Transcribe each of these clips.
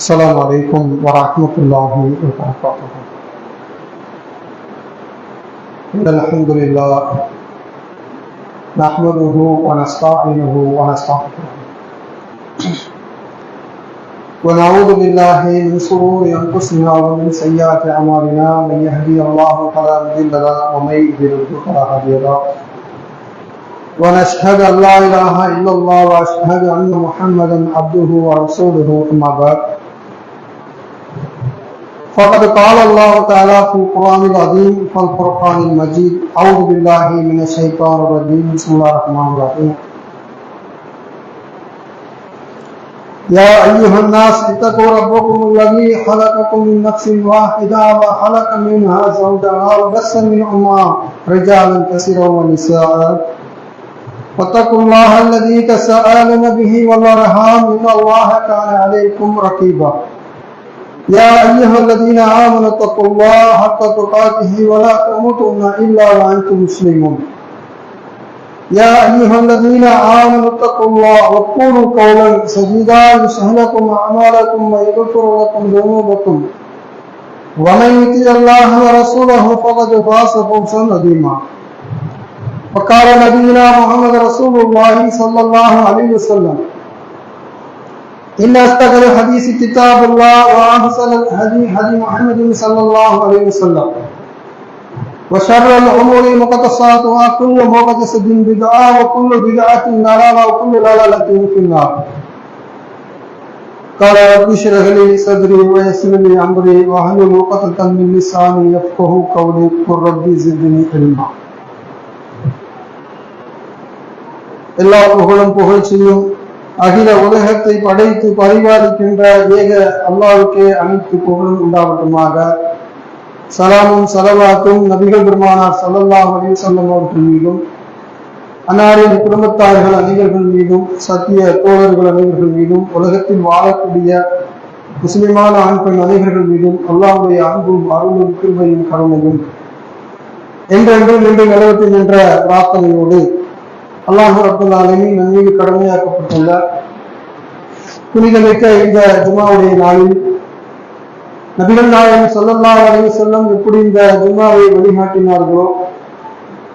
السلام عليكم ورحمة الله وبركاته. الحمد لله نحمده ونستعينه ونستغفره ونعوذ بالله من شرور أنفسنا ومن سيئات أعمالنا، من يهدي الله فلا مضل له ومن يضلل فلا هادي له، ونشهد أن لا إله إلا الله وأشهد أن محمدا عبده ورسوله. أما بعد، فقد قال الله تعالى في القرآن العظيم والفرقان المجيد: أعوذ بالله من الشيطان الرجيم، بسم الله الرحمن الرحيم. يا أيها الناس اتقوا ربكم الذي خلقكم من نفس واحدة وخلق منها زوجها وبث منهما رجالا كثيرا ونساء، واتقوا الله الذي تساءلون به والأرحام إن الله كان عليكم رقيبا. يا أيها الذين آمنوا اتقوا الله حق تقاته ولا تموتن إلا وأنتم مسلمون. يا أيها الذين آمنوا اتقوا الله وقولوا قولا سديدا يصلح لكم أعمالكم ويغفر لكم ذنوبكم، ومن يطع الله ورسوله فقد فاز فوزا عظيما. وقال نبينا محمد رسول الله صلى الله عليه وسلم: إن أصدق الحديث كتاب الله وأحسن الهدي هدي محمد صلى الله عليه وسلم، وشر الأمور محدثاتها، كل محدثة بدعة وكل بدعة ضلالة وكل ضلالة في النار. قال رب اشرح لي صدري ويسر لي أمري واحلل عقدة من لساني يفقهوا قولي قل رب زدني علما. எல்லா புகழும் புகழ்ச்சியும் அகில உலகத்தை படைத்து பரிபாலிக்கின்ற ஏக அல்லாஹ்வுக்கே அனைத்து புகழும் உண்டாவட்டுமாக. சலாமும் சலவாத்தும் நபிகள் பெருமானார் ஸல்லல்லாஹு அலைஹி வஸல்லம் அவர்கள் மீதும், அன்னாரின் குடும்பத்தார்கள் அனைவர்கள் மீதும், சத்திய தோழர்கள் அனைவர்கள் மீதும், உலகத்தில் வாழக்கூடிய முஸ்லிமான ஆண் பெண் அனைவர்கள் மீதும் அல்லாஹ்வுடைய அன்பும் அருளும் கிருபையும் கருணையும் என்றென்றும் நின்று நிலவத்தில் என்ற பிரார்த்தனையோடு அல்லாஹ் ரப்பல் ஆலமீன் நம் மீது கடமையாக்கப்பட்டுள்ள புனிதமிக்க இந்த ஜும்மாவுடைய நாளில் நபிகள் நாயகம் ஸல்லல்லாஹு அலைஹி வஸல்லம் எப்படி இந்த ஜும்மாவை வழிகாட்டினார்களோ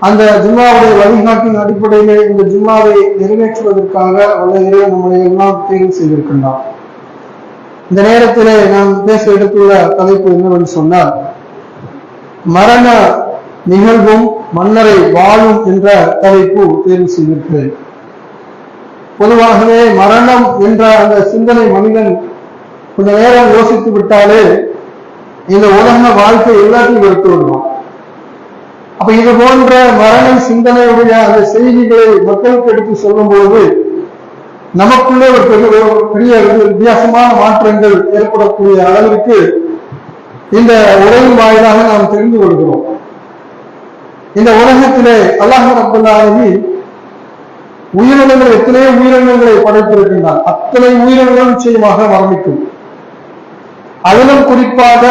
அந்த ஜும்மாவுடைய வழிகாட்டின் அடிப்படையிலே இந்த ஜும்மாவை நிறைவேற்றுவதற்காக வல்ல இறைவன் நம்மளை எல்லாம் தேர்வு செய்திருக்கின்றார். இந்த நேரத்திலே நாம் பேச எடுத்துள்ள தலைப்பு என்னவென்று சொன்னால், மரண நிகழ்வும் மன்னரை வாழும் என்ற தலைப்பு தேர்வு செய்திருக்கிறது. பொதுவாகவே மரணம் என்ற அந்த சிந்தனை மனிதன் கொஞ்ச நேரம் யோசித்து விட்டாலே இந்த உலக வாழ்க்கை எல்லாத்தையும் வெறுத்து விடுவான். அப்ப இது போன்ற மரண சிந்தனையுடைய அந்த செய்திகளை மக்களுக்கு எடுத்து சொல்லும் போது நமக்குள்ளே ஒரு பெரிய வித்தியாசமான மாற்றங்கள் ஏற்படக்கூடிய அளவிற்கு இந்த உரையின் வாயிலாக நாம் தெரிந்து கொள்கிறோம். இந்த உலகத்திலே அல்லாஹ் ரப்பல் ஆலமீன் உயிரினங்கள் எத்தனையோ உயிரினங்களை படைத்திருக்கின்றான். அத்தனை உயிரினங்கள் நிச்சயமாக மரணிக்கும். அதிலும் குறிப்பாக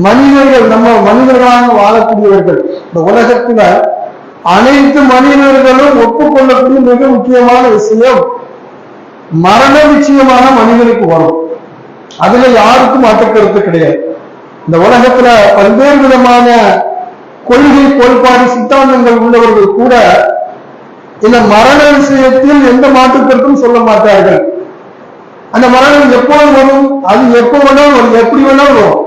மனிதர்கள், நம்ம மனிதர்களாக வாழக்கூடியவர்கள், இந்த உலகத்துல அனைத்து மனிதர்களும் ஒப்புக்கொள்ளக்கூடிய மிக முக்கியமான விஷயம், மரண நிச்சயமாக மனிதனுக்கு வரும். அதுல யாருக்கும் மாற்றுக்கருத்து கிடையாது. இந்த உலகத்துல பல்வேறு விதமான கொள்கை கோட்பாடு சித்தாந்தங்கள் உள்ளவர்கள் கூட இந்த மரண விஷயத்தில் எந்த மாற்றுக்கருத்தும் சொல்ல மாட்டார்கள். அந்த மரணம் எப்போது வரும், அது எப்போ வேணாலும் வரும், எப்படி வேணாலும் வரும்,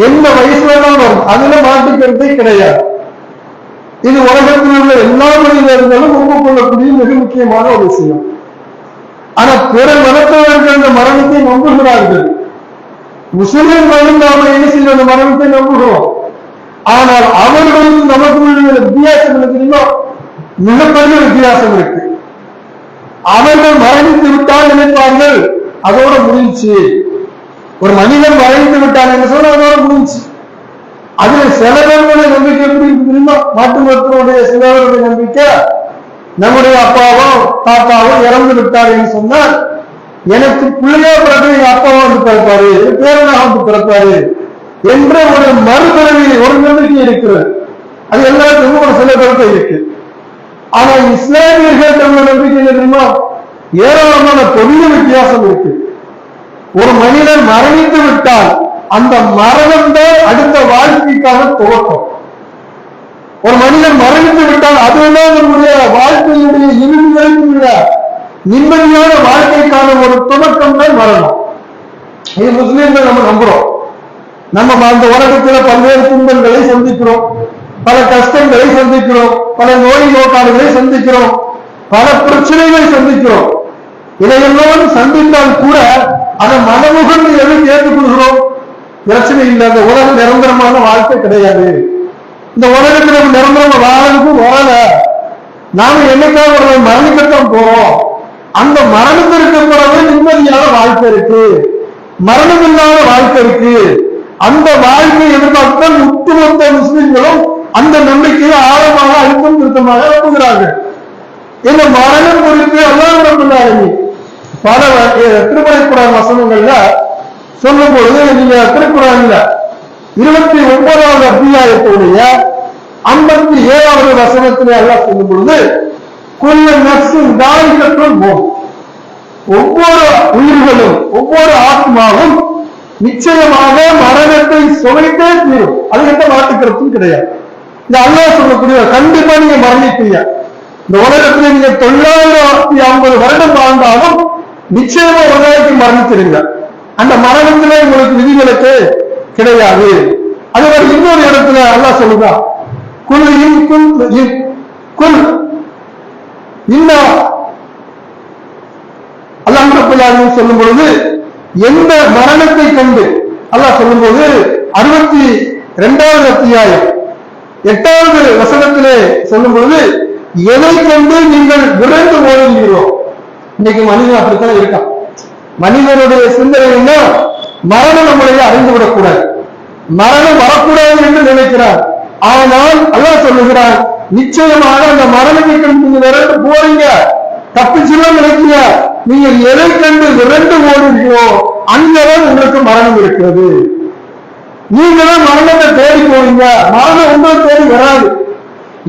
எந்த வயசு வேணாலும் வரும், அதுல மாற்றுக்கருத்தே கிடையாது. இது உலகத்தில் உள்ள எல்லா மனிதர்களும் ஒப்புக்கொள்ளக்கூடிய மிக முக்கியமான ஒரு விஷயம். ஆனா பிற மதத்தவர்கள் அந்த மரணத்தை நம்புகிறார்கள். முஸ்லிம்களும் நாம என்ன செய்ய அந்த மரணத்தை நம்புகிறோம். ஆனால் அவர்களும் நமக்கு உள்ள வித்தியாசம் தெரியுமா? மிகப்பெரிய வித்தியாசம் இருக்கு. அவர்கள் மரணித்து விட்டால் நினைப்பார்கள் அதோட முடிஞ்சு. ஒரு மனிதன் மரணித்து விட்டால் என்ன சொல்ல அதோட முடிஞ்சு. அதுல சில பேர்களுடைய நம்பிக்கை எப்படி இருக்கு தெரியுமா? மாட்டு மருத்துவருடைய சிலவருடைய நம்பிக்கை, நம்முடைய அப்பாவோ தாத்தாவோ இறந்து விட்டார் என்று சொன்னால் எனக்கு பிள்ளையா பிறகு எங்க அப்பாவா வந்து பிறப்பாரு, பேரனா வந்து பிறப்பாரு என்ற ஒரு மறுபிறவி ஒரு நம்பிக்கை இருக்கிறது. அது எல்லாத்துக்கும் ஒரு சில கருத்தை இருக்கு. ஆனா இஸ்லாமியர்கள் தங்கள் நம்பிக்கை தெரியுமா? ஏராளமான பெரிய வித்தியாசம் இருக்கு. ஒரு மனிதன் மரணித்து விட்டால் அந்த மரணம் தான் அடுத்த வாழ்க்கைக்கான துவக்கம். ஒரு மனிதன் மரணித்து விட்டால் அதுதான் நம்முடைய வாழ்க்கையுடைய இறுதி வரைக்கும் நிம்மதியான வாழ்க்கைக்கான ஒரு துவக்கம் தான் மரணம். இது முஸ்லீம்கள் நம்ம நம்புறோம். நம்ம அந்த உலகத்துல பல்வேறு துன்பங்களை சந்திக்கிறோம், பல கஷ்டங்களை சந்திக்கிறோம், பல நோய் நோக்காடுகளை சந்திக்கிறோம், பல பிரச்சனைகளை சந்திக்கிறோம். இதையெல்லாம் சந்தித்தால் கூட அதை மனமுகந்து எதுவும் ஏற்றுக்கொள்கிறோம்? பிரச்சனை இல்லை. அந்த உலகம் நிரந்தரமான வாழ்க்கை கிடையாது. இந்த உலகத்தில் நம்ம நிரந்தரமா வாழறதுக்கும் வாழ நாம என்னைக்காக ஒரு மரணிக்கத்தான் போறோம். அந்த மரணத்திற்கு பிறகு நிம்மதியான வாழ்க்கை இருக்கு, மரணம் இல்லாத வாழ்க்கை இருக்கு. அந்த வாழ்க்கை எதிர்பார்த்தால் ஒட்டுமொத்த முஸ்லிம்களும் அந்த நம்பிக்கையை ஆழமாக அழுத்தம் திருத்தமாக நம்புகிறார்கள். இந்த மரணம் குறித்து அல்லாஹ் ரப்பல் ஆலமீன் பல திருமறைக்குறான் வசனங்கள்ல சொல்லும் பொழுது, நீங்க திருக்குறான்ல 29வது அத்தியாயத்துடைய 57வது வசனத்திலே அல்லாஹ் சொல்லும் பொழுது, குல்ல நஃப்ஸின் தாயிகத்துல் மௌத், ஒவ்வொரு உயிர்களும் ஒவ்வொரு ஆத்மாவும் நிச்சயமாக மரணத்தை சுவைத்தே தீரும். அது எந்த மாட்டுக்கிறதும் கிடையாது. இந்த அல்லாஹ் சொல்லக்கூடிய கண்டிப்பா நீங்க மரணிப்பீங்க. இந்த உலகத்துல நீங்க 950 வருடம் வாழ்ந்தாலும் நிச்சயமா ஒரு நாளைக்கு மரணிச்சிருங்க. அந்த மரணத்துல உங்களுக்கு விதிகளுக்கு கிடையாது. அது ஒரு இன்னொரு இடத்துல அல்லாஹ் சொல்லுதா, குல் அல்லாஹ் ரப்பல் ஆலமீன் சொல்லும் பொழுது எந்த மரணத்தை கண்டு அல்லாஹ் சொல்லும் போது 62வது அத்தியாயம் 8வது வசனத்திலே சொல்லும் பொழுது, எதை கண்டு நீங்கள் விரைந்து ஓடுகிறீர்களோ. இன்னைக்கு மனிதன் அப்படித்தான் இருக்கான். மனிதனுடைய சிந்தனை என்ன? மரணம் நம்மளையே அறிந்து விடக்கூடாது, மரணம் வரக்கூடாது என்று நினைக்கிறார். ஆனால் அல்லாஹ் சொல்லுகிறார், நிச்சயமாக அந்த மரணத்தை கண்டு நீங்க விரைந்து போறீங்க, தப்பிச்சுதான் நினைக்கிறீங்க. நீங்கள் எதை கண்டு விரைந்து ஓடுகிறீர்களோ அங்கதான் உங்களுக்கு மரணம் இருக்கிறது. நீங்க தான் மரணத்தை தேடி போவீங்க, மரணம் உங்களை தேடி வராது.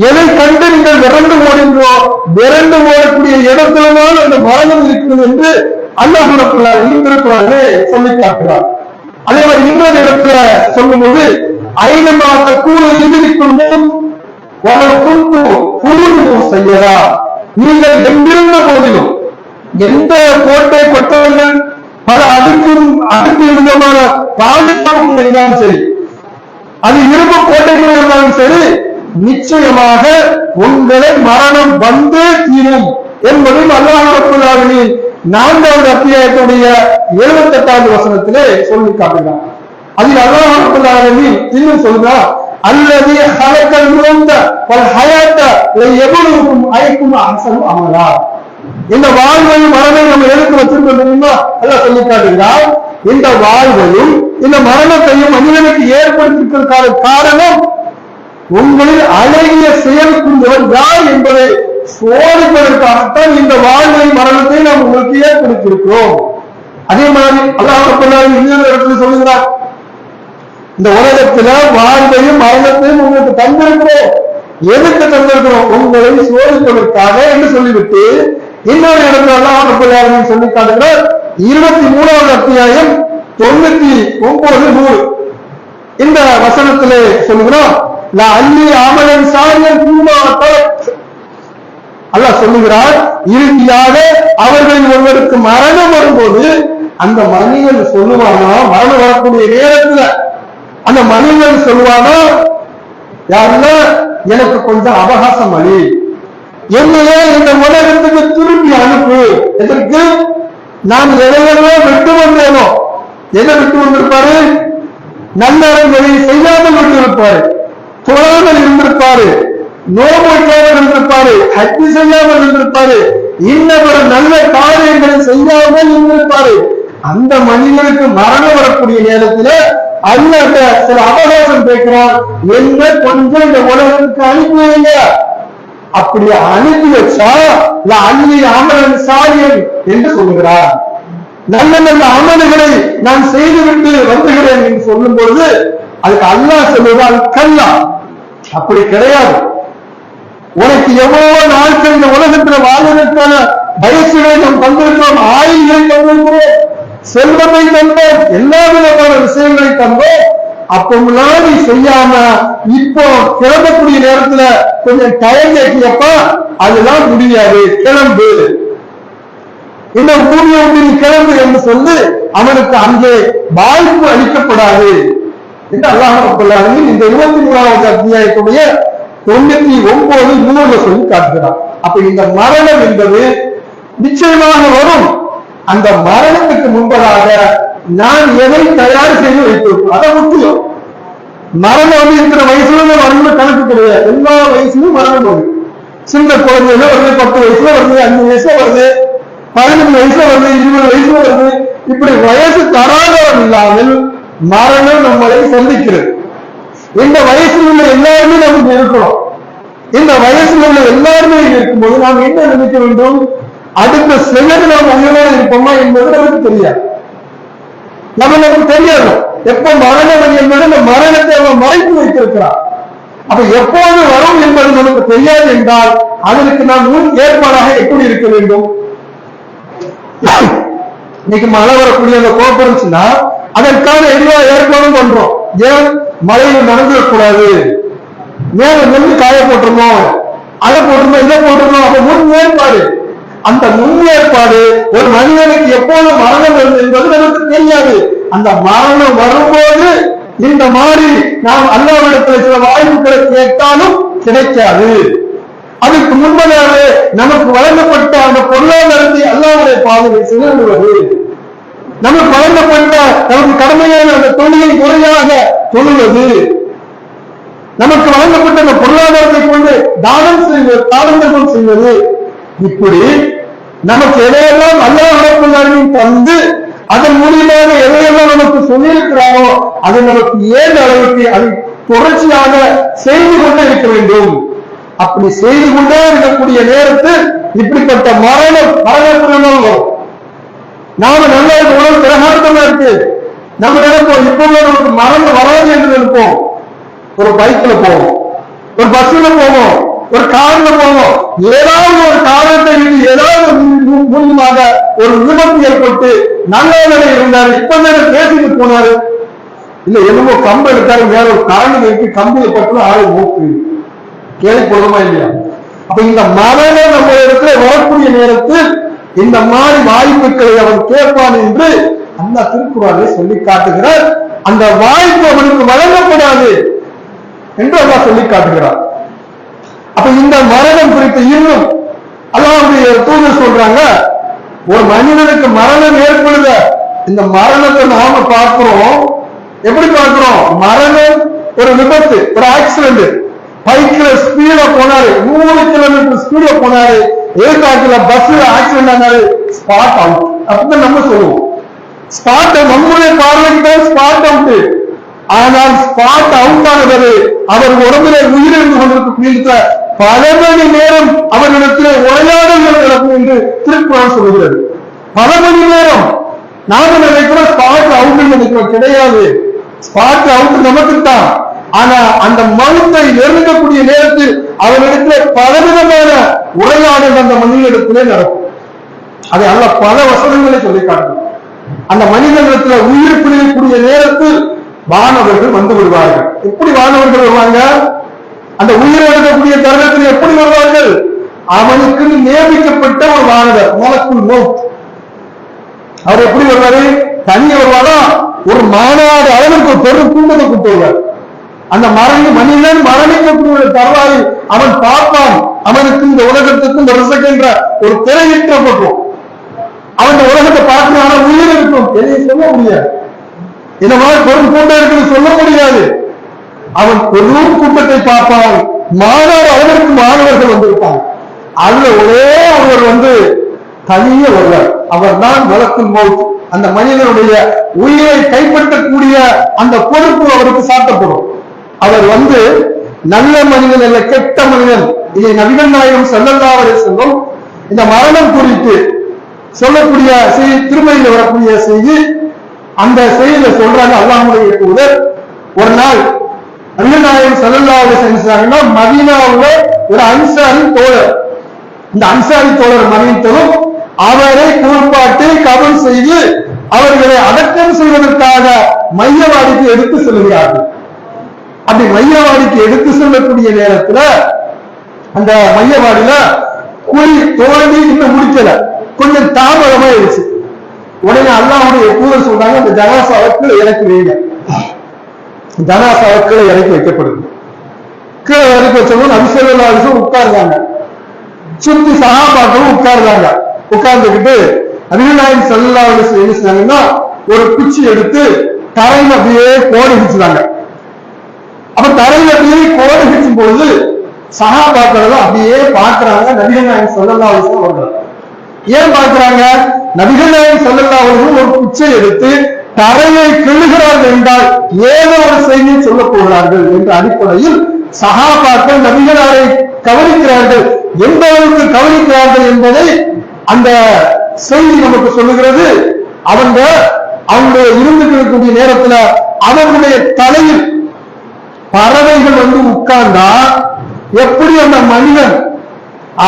எதை கண்டு நீங்கள் விரைந்து ஓடுகிறோ விரைந்து ஓடக்கூடிய இடத்துலதான் அந்த மரணம் இருக்கிறது என்று அல்லாஹ் ரப்பல் ஆலமீன் சொல்லி காட்டுகிறார். அதே மாதிரி இன்னொரு இடத்துல சொல்லும்போது, ஐநமாக கூட எதிர்க்கும் செய்யறா, நீங்கள் எங்கிருந்த போதிலும் எந்த கோட்டை கொட்டவர்கள் பல அடுக்கு விதமான பாதுகாப்பு இருந்தாலும் சரி, அது இரும்பு கோட்டைகள் இருந்தாலும் சரி, நிச்சயமாக உங்களை மரணம் வந்தே தீரும் என்பதையும் அல்லாஹ் ரப்பல் ஆலமீன் 4வது அத்தியாயத்துடைய 78வது வசனத்திலே சொல்லி காட்டுகிறார். அதில் அல்லாஹ் ரப்பல் ஆலமீன் இன்னும் சொல்றார், அல்லதி ஹலக்கல் மௌத வல் ஹயாத லியப்லுவுக்கும் அய்யுக்கும் அஹ்சனு அமலா. இந்த வாழ்வையும் மரணம் நம்ம எதுக்கு வச்சிருக்கோம் தெரியுமா? அல்லாஹ் சொல்லி காட்டுகிறார், இந்த வாழ்வையும் இந்த மரணத்தையும் மனிதனுக்கு ஏற்படுத்தியிருக்கிற காரணம் உங்களில் அழகிய செயல் புரிந்தவர் யார் என்பதை சோதிப்பதற்காகத்தான் இந்த வாழ்வை மரணத்தை நாம் உங்களுக்கு ஏற்படுத்தியிருக்கிறோம். அதே மாதிரி அல்லாஹ் ரப்பல் ஆலமீன் இன்னொரு இடத்துல சொல்லுகிறார், இந்த உலகத்துல வாழ்வையும் மரணத்தையும் உங்களுக்கு தந்திருக்கிறோம். எதுக்கு தந்திருக்கிறோம்? உங்களை சோதிப்பதற்காக என்று சொல்லிவிட்டு இன்னொரு இடத்துல அல்லாஹ் ரப்பல் ஆலமீன் சொல்லி காட்டுகிறார், 23வது அத்தியாயம் 99, 100 இந்த வசனத்திலே சொல்லுகிறோம், அல்லாஹ் சொல்லுகிறார், இறுதியாக அவர்களில் ஒருவருக்கு மரணம் வரும்போது அந்த மனிதன் சொல்லுவானா, மரணம் வரக்கூடிய நேரத்துல அந்த மனிதன் சொல்லுவானா, யாருன்னா எனக்கு கொஞ்சம் அவகாசம் அளி, என்னையே இந்த உலகத்துக்கு திரும்பி அனுப்பு. எதற்கு? நான் எதையெல்லாம் விட்டு வந்தேனோ, எதை விட்டு வந்திருப்பாரு? நல்லறங்களை செய்யாமல் விட்டிருப்பாரு, தொழாமல் இருந்திருப்பாரு, நோம்பு வைக்காமல் இருந்திருப்பாரு, ஹஜ் செய்யாமல் இருந்திருப்பாரு, இன்னொரு நல்ல காரியங்களை செய்யாமல் இருந்திருப்பாரு. அந்த மனிதனுக்கு மரணம் வரக்கூடிய நேரத்துல அல்லாஹ் சில அவகாசம் கேட்கிறான், என்ன கொஞ்சம் இந்த உலகத்துக்கு அனுப்பி வைங்க. அப்படி அனுப்பி வச்சா அள்ளி அமலன் சாரியன் என்று சொல்லுகிறார். நல்ல நல்ல அமல்களை நான் செய்துவிட்டு வந்துகிறேன் என்று சொல்லும் பொழுது அதுக்கு அல்லாஹ் சொல்லுவால் கல்லா, அப்படி கிடையாது. உனக்கு எவ்வளவு நாட்கள் இந்த உலகத்தில் வாழ்வதற்கான வயசுகளை நாம் தந்திருக்கிறோம், ஆயுள்களை தந்திருக்கிறோம், செல்வத்தை தந்தோம், எல்லா விதமான விஷயங்களை தந்தோம். அப்பெல்லாம் நீ செய்யாம இப்போ கிளம்பக்கூடிய நேரத்துல கொஞ்சம் டயம் கேட்கியப்பா, அதெல்லாம் முடியாது, கிளம்பு, இந்த ஊழிய நீ கிளம்பு என்று சொல்லி அவனுக்கு அங்கே வாய்ப்பு அளிக்கப்படாது என்று அல்லாஹ் இந்த 23வது அத்தியாயத்துடைய 99 சொல்லி காட்டுகிறார். அப்ப இந்த மரணம் என்பது நிச்சயமாக வரும். அந்த மரணத்துக்கு முன்பதாக நான் எதை தயார் செய்து வைத்திருப்போம், அதை முக்கியம். மரணம் இருக்கிற வயசுல வரணும்னு கணக்கு கிடையாது, எல்லா வயசுலயும் மரணம் வருது. சின்ன குழந்தைல வருது, 10 வயசுல வருது, 5 வயசுல வருது, 15 வயசுல வருது, 20 வயசுல வருது. இப்படி வயசு தராதரம் இல்லாமல் மரணம் நம்மளை சந்திக்கிறது. இந்த வயசுல உள்ள எல்லாருமே நமக்கு இருக்கணும். இந்த வயசுல உள்ள எல்லாருமே இருக்கும்போது நாம் என்ன நினைக்க வேண்டும்? அடுத்த செகண்ட் நாம் உயிரோடு இருப்போமா என்பது நமக்கு தெரியாது. நமக்கு தெரியாது எப்ப மரணம் என்பது இந்த மரணத்தை அவன் மறைத்து வைத்திருக்கிறான். அப்ப எப்போது வரும் என்பது நமக்கு தெரியாது என்றால் அதற்கு நாம் முன் ஏற்பாடாக எப்படி இருக்க வேண்டும்? இன்னைக்கு மழை வரக்கூடிய அந்த கோபுரம்னா அதற்கான எல்லா ஏற்பாடும் பண்றோம். ஏன்? மழையில் நடந்துடக்கூடாது, மேல நெல்லு காய போட்டுருந்தோம், அதை போட்டிருந்தோம், இதை போட்டிருந்தோம். அப்ப முன் ஏற்பாடு. அந்த முன் ஏற்பாடு ஒரு மனிதனுக்கு எப்போது மரணம் வருது என்பது நமக்கு தெரியாது. அந்த மரணம் வரும்போது இந்த மாதிரி நாம் அல்லாஹ்விடத்தில் சில வாய்ப்புகளை கேட்டாலும் கிடைக்காது. அதுக்கு முன்பதாக நமக்கு வழங்கப்பட்ட அந்த பொருளாதாரத்தை அல்லாஹ்வுடைய பாதையை செலுத்துவது, நமக்கு வழங்கப்பட்ட நமக்கு கடமையான அந்த தொழிலை முறையாக தொழுவது, நமக்கு வழங்கப்பட்ட அந்த பொருளாதாரத்தை கொண்டு தானம் செய்வது, தானம் செய்வது, இப்படி நமக்கு எதையெல்லாம் அல்லாஹ் தந்து அதன் மூலியமாக எதையெல்லாம் நமக்கு சொல்லியிருக்கிறாரோ அது நமக்கு ஏன் அளவுக்கு அதை தொடர்ச்சியாக செய்து கொண்டே இருக்க வேண்டும். அப்படி செய்து கொண்டே இருக்கக்கூடிய நேரத்தில் இப்படிப்பட்ட மரணம் வரும். நாம நல்ல உணவு பிரகாரமா இருக்கு, நம்ம நினைப்போம் இப்போ நமக்கு மரணம் வராது என்று நினைப்போம். ஒரு பைக்ல போவோம், ஒரு பஸ்ல போவோம், ஒரு கார்ல போவோம், ஏதாவது ஒரு காரணத்தை ஏதாவது மூலமாக ஒரு விபத்து ஏற்பட்டு நல்ல நிலை இருந்தாரு, இப்ப பேசிட்டு போனாரு, இல்ல என்னமோ கம்பு எடுத்தாரு, வேற ஒரு காரணம் இருக்கு, கம்பியை பட்டு ஆளு மூக்கு கேள்விப்படுமா இல்லையா? அப்ப இந்த மரணம் நம்ம இடத்துல வரக்கூடிய நேரத்தில் இந்த மாதிரி வாய்ப்புகளை அவன் கேட்பான் என்று அந்த திருக்குறளை சொல்லி காட்டுகிறார். அந்த வாய்ப்பு அவனுக்கு வழங்கப்படாது என்று அல்லாஹ் சொல்லி காட்டுகிறார். அப்ப இந்த மரணம் குறித்து இன்னும் அல்லாஹ்வுடைய தூதர் சொல்றாங்க, ஒரு மனிதனுக்கு மரணம் ஏற்படுத இந்த மரணத்தை நாம பார்க்கிறோம். எப்படி பார்க்கிறோம்? மரணம் ஒரு விபத்து, ஒரு ஆக்சிடென்ட். பைக்ல ஸ்பீடா போனாரு, 100 கிலோமீட்டர் ஸ்பீடா போனாரு, ஏர்காட்டுல பஸ்ல ஆக்சிடென்ட் ஆனாரு, ஸ்பாட் அவுட் அப்படின்னு நம்ம சொல்லுவோம். ஸ்பாட் நம்முடைய பார்வைக்கு தான் ஸ்பாட் அவுட். ஆனால் ஸ்பாட் அவுட் ஆனது அவர் உடம்புல உயிரிழந்து கொண்டிருக்க பல மணி நேரம் அவரிடத்திலே உரையாடல்கள் நடக்கும் என்று திருக்குறள் சொல்கிறது. பல மணி நேரம் நாம நினைக்கிறோம் ஸ்பாட் அவுட் நினைக்கிறோம், கிடையாது. ஸ்பாட் அவுட் நமக்கு தான். ஆனா அந்த மௌத்தை நெருங்கக்கூடிய நேரத்தில் அவரிடத்திலே பலவிதமான உரையாடல் அந்த மனிதனிடத்திலே நடக்கும். அதை அல்ல பல வசனங்களை சொல்லி காட்டணும். அந்த மனிதனிடத்துல உயிர் பிடிக்கக்கூடிய நேரத்தில் வானவர்கள் வந்து விடுவார்கள். எப்படி வானவர்கள் வருவாங்க? அந்த உயிரை எடுக்கக்கூடிய தருணத்தில் எப்படி வருவார்கள்? அவனுக்கு நியமிக்கப்பட்ட ஒரு வானவர், மலக்குல் மௌத். அவர் எப்படி வருவாரு? தனி வருவாரா? ஒரு மாநாடு அளவுக்கு ஒரு பெரும் கூட்டத்தை கூப்பிட்டு வருவார். அந்த மனிதன் மரணிக்கக்கூடிய தருவாய் அவன் பார்ப்பான். அவனுக்கு இந்த உலகத்துக்கும் என்ற ஒரு திரையிட்டப்பட்டோம். அவன் உலகத்தை பார்க்கிறான உயிர் இருக்கும், எதையும் சொல்ல முடியாது. இந்த மாதிரி பெரும் கூட்டம் இருக்குன்னு சொல்ல முடியாது. அவன் பெரும் கூட்டத்தை பார்ப்பான். அவனுக்கு மாணவர்கள் வந்திருப்பாங்க. அதுல ஒரே ஒருவர் தனிய ஒருவர், அவர் தான் மலக்குல் மௌத். அந்த மனிதனுடைய உயிரை கைப்பற்றக்கூடிய அந்த பொறுப்பு அவருக்கு சாட்டப்படும். அவர் நல்ல மனிதன் அல்ல, கெட்ட மனிதன். இதை நபிகள் நாயகம் ஸல்லல்லாஹு அலைஹி வஸல்லம் இந்த மரணம் குறித்து சொல்லக்கூடிய செய்தி, திருமறையில் வரக்கூடிய செய்தி, அந்த செய்தியில சொல்றாங்க. அல்லாஹ்வுடைய தூதர் ஒரு நாள் நபிகள் நாயகம் ஸல்லல்லாஹு அலைஹி வஸல்லம் மதீனாவுல ஒரு அன்சாரி தோழர், இந்த அன்சாரி தோழர் மரணித்ததும் அவரை குளிப்பாட்டி கபன் செய்து அவர்களை அடக்கம் செய்வதற்காக மையவாடிக்கு எடுத்து செல்கிறார்கள். அப்படி மையவாடிக்கு எடுத்து செல்லக்கூடிய நேரத்துல அந்த மையவாடியில குழி தோண்டி இன்னும் முடிக்கல, கொஞ்சம் தாமதமா இருந்துச்சு. உடனே அல்லாஹ்வுடைய தூதர் சொல்றாங்க, அந்த ஜனாசாவுக்குள்ள இறக்கி வைங்க. ஜனாசாவுக்குள்ள இறக்கி வைக்கப்படுது. கீழே இறக்கி வச்சவங்க நபி ஸல்லல்லாஹு அலைஹி வஸல்லம் உட்கார்ந்தாங்க. சுத்தி சஹாபாக்களும் உட்கார்ந்தாங்க. உட்கார்ந்துக்கிட்டு நபிகள் நாயகம் ஸல்லல்லாஹு அலைஹி வஸல்லம் என்ன சொன்னாங்கன்னா, ஒரு குச்சி எடுத்து தரையில அப்படியே கோடு பிடிச்சாங்க. அப்ப தரையில அப்படியே கோடு பிடிக்கும் பொழுது சஹாபாக்கள் அப்படியே பார்க்கிறாங்க நபிகள் நாயகம் ஸல்லல்லாஹு அலைஹி வஸல்லம் அவர்கள். ஏன் பார்க்கிறாங்க? நபிகள் நாயகம் ஸல்லல்லாஹு அலைஹி வஸல்லம் ஒரு குச்சை எடுத்து தரையை கிள்ளுகிறார்கள் என்றால் ஏதோ ஒரு செய்தியை சொல்ல போகிறார்கள் என்ற அடிப்படையில் சஹாபாக்கள் நபிகளாரை கவனிக்கிறார்கள். எந்த அளவுக்கு கவனிக்கிறார்கள் என்பதை அந்த செய்தி நமக்கு சொல்லுகிறது. அவங்களுடைய இருந்துக்கூடிய நேரத்துல அவர்களுடைய தலையில் பறவைகள் உட்கார்ந்தா எப்படி அந்த மனிதன்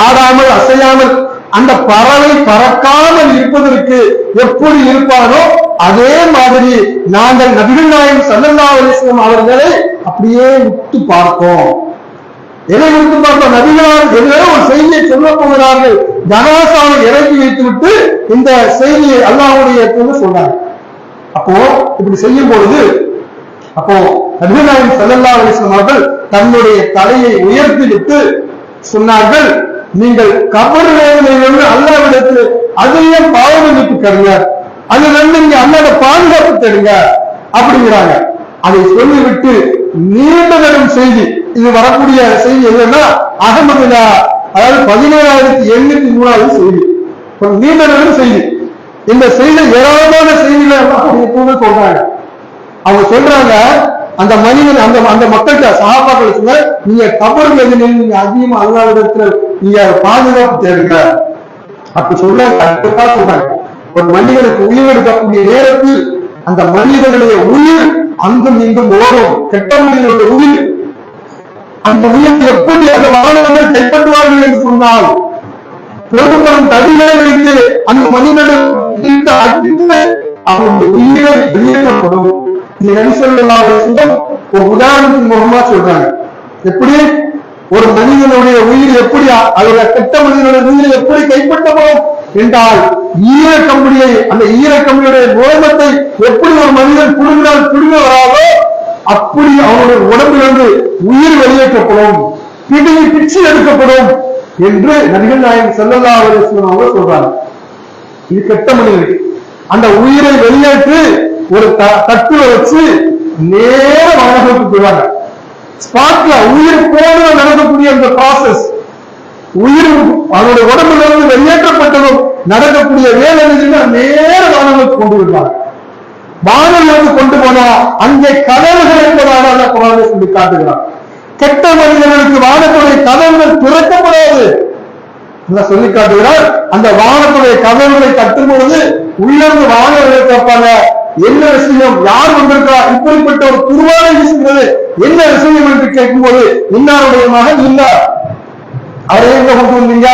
ஆடாமல் அசையாமல் அந்த பறவை பறக்காமல் இருப்பதற்கு எப்படி இருப்பானோ அதே மாதிரி நாங்கள் நபிகள் நாயகம் ஸல்லல்லாஹு அலைஹி வஸல்லம் அவர்களை அப்படியே உத்து பார்த்தோம். எதை உத்து பார்த்தோம்? நபிகளார் ஏதோ ஒரு செய்தியை சொல்ல போகிறார்கள். ஜனாசாவை இறக்கி வைத்து விட்டு இந்த செய்தியை அல்லாஹ்வுடைய தூதர் சொன்னாங்க. அப்போ இப்படி செய்யும் பொழுது நபிகள் நாயகம் ஸல்லல்லாஹு அலைஹி வஸல்லம் அவர்கள் தன்னுடைய தலையை உயர்த்தி விட்டு சொன்னார்கள், நீங்கள் கபர் வேதனையிலிருந்து அல்லாஹ்விடத்தில் அதிகம் பாவமன்னிப்பு தருங்க, அதுல நீங்க அல்லாஹ்வோட பாதுகாப்பு தருங்க அப்படிங்கிறாங்க. அதை சொல்லிவிட்டு நீண்ட நேரம் செய்தி, இது வரக்கூடிய செய்தி எதுன்னா அகமதுல்லா, அதாவது 17,803வது செய்தி, நீண்ட நேரம் செய்தி. இந்த செய்தி ஏராளமான செய்திகளை சொல்றாங்க. அவங்க சொல்றாங்க, அந்த மனிதன் அந்த மக்கள்கிட்ட சஹாபாக்கள் சொல்ல, நீங்க கபர் வேதனையில் நீங்க அதிகமா அல்லாஹ்விடத்துல நீங்க பாதுகாப்பு தேடுங்க அப்படி சொல்றாங்க. ஒரு மனிதனுக்கு உயிர் எடுக்கக்கூடிய நேரத்தில் அந்த மனிதனுடைய உயிர் அங்கும் இங்கும் ஓடும். கெட்ட மனிதனுடைய உயிர், அந்த உயிர் எப்படி அந்த வாகனங்கள் கைப்பற்றுவார்கள் என்று சொன்னால் பெரும்பெரும் தடிகளை வைத்து அந்த மனிதனுடைய அவனுடைய உயிரை வெளியேற்றப்படும். ஒரு உதாரணத்தின் மூலமா சொல்றாங்க, எப்படி ஒரு மனிதனுடைய உயிர் எப்படி அதோட கெட்ட மனிதனுடைய உயிரை எப்படி கைப்பற்றப்படும் என்றால் ஈரக்கம்பியை, அந்த ஈரக்கம்பியுடைய நோமத்தை எப்படி ஒரு மனிதன் புடுங்கினால் புடுங்க வராதோ அப்படி அவனுடைய உடம்பிலிருந்து உயிர் வெளியேற்றப்படும், பிச்சு எடுக்கப்படும் என்று நபிகள் நாயகம் ஸல்லல்லாஹு அலைஹி வஸல்லம் அவங்க சொல்றாங்க. இது கெட்ட மனிதனுக்கு அந்த உயிரை வெளியேற்று ஒரு தட்டுல வச்சு நேர வானகத்துக்கு போயிடுவாங்க. ஸ்பாட்ல உயிர் போன நடக்கக்கூடிய அந்த ப்ராசஸ், உயிர் அவனுடைய உடம்புல இருந்து வெளியேற்றப்பட்டதும் நடக்கக்கூடிய வேலை நேர வானகத்துக்கு கொண்டு விடுவாங்க. வானகத்துக்கு கொண்டு போனா அங்கே கதவுகள் என்பதாக குர்ஆனை சொல்லி காட்டுகிறார். கெட்ட மனிதர்களுக்கு வானத்துடைய கதவுகள் திறக்கப்படாது சொல்லி காட்டுகிறார். அந்த வானத்துடைய கதவுகளை தட்டும் பொழுது உள்ளிருந்து வானவர்கள் கேட்பாங்க, என்ன விஷயம், யார் வந்திருக்கா, இப்படிப்பட்ட ஒரு குர்ஆனை வீசுகிறது, என்ன விஷயம் என்று கேட்கும் போது இன்னாருடைய மகன் இன்னார், அவரை எங்க கொண்டு வந்தீங்க,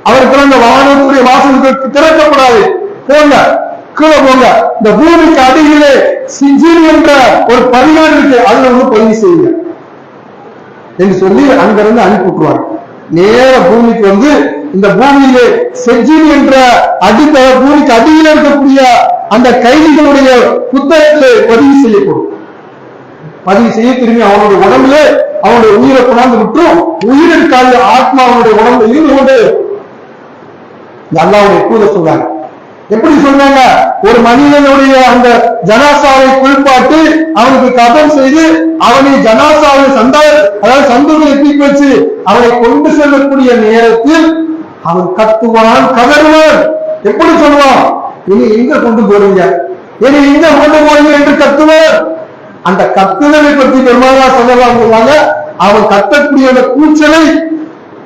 அவருக்கு அந்த வானத்துடைய வாசலுக்கு திறக்கப்படாது, போங்க கீழே போங்க, இந்த பூமிக்கு அடியிலே சிஜின் என்ற ஒரு பதிவேடு இருக்கு, அதுல பதிவு செய்யுங்க என்று சொல்லி அங்கிருந்து அனுப்பி விட்டுருவாங்க. நேர பூமிக்கு இந்த பூமியிலே செஜின் என்ற பூமிக்கு அடியில் இருக்கக்கூடிய அந்த கைதிகளுடைய புத்தகத்தில் பதிவு செய்யப்படும். பதிவு செய்ய திரும்பி அவனுடைய உடம்புல அவனுடைய உயிரை கொண்டாந்து விட்டுரும். உயிர் இருக்காது, ஆத்மா அவனுடைய உடம்புல இருந்து கொண்டு அல்லாஹ்வுடைய தூதர் சொல்றாங்க. எப்படி சொன்னாங்க? ஒரு மனிதனுடைய அந்த ஜனாசாவை குளிப்பாட்டு அவனுக்கு கபன் செய்து அவனை ஜனாசாவை அதாவது சந்தூர்களை தூக்கி வச்சு அவனை கொண்டு செல்லக்கூடிய நேரத்தில் அவன் கத்துவான், கதறுவான். எப்படி சொல்லுவான்? இனி எங்க கொண்டு போறீங்க, இனி எங்க கொண்டு போறீங்க என்று கத்துவான். அந்த கத்துதலை பற்றி பெருமானார் ஸல்லல்லாஹு அலைஹி வஸல்லம் அவன் கத்தக்கூடிய அந்த கூச்சலை